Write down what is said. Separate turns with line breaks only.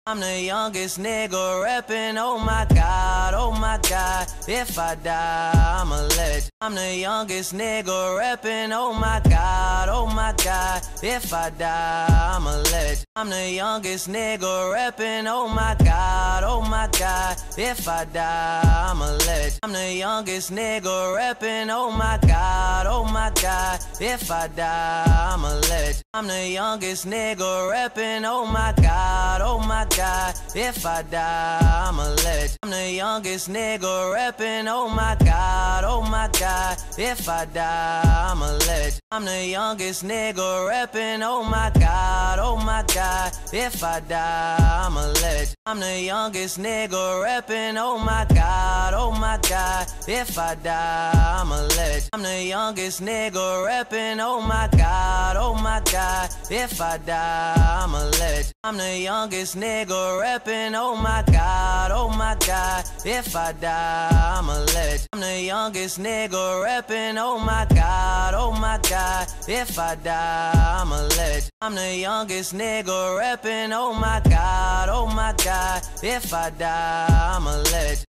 I'm the youngest nigga reppin', oh my god, oh my god. If I die, I'm a legend. I'm the youngest nigga reppin', oh my god, oh my god. If I die, I'm a legend. I'm the youngest nigga reppin', oh my god, oh my god. If I die, I'm a legend. I'm the youngest nigga reppin', oh my god, oh my god. If I die, I'm a legend. I'm the youngest nigga reppin', oh my god, oh my god. If I die, I'm a legend. I'm the youngest nigga reppin', oh my god, oh my god. If I die, I'm a legend. I'm the youngest nigga reppin', oh my god, oh my god. If I die, I'm a legend. I'm the youngest nigga reppin', oh my god, oh my god. If I die, I'm a legend. I'm the youngest nigga reppin', oh my god, oh my god. If I die, I'm a legend. I'm the youngest nigga reppin', oh my god, oh my god. If I die, I'm a legend. I'm the youngest nigga reppin', oh my god, oh my god. If I die, I'm a legend. I'm the youngest nigga reppin', oh my god, oh my god. If I die, I'm a legend.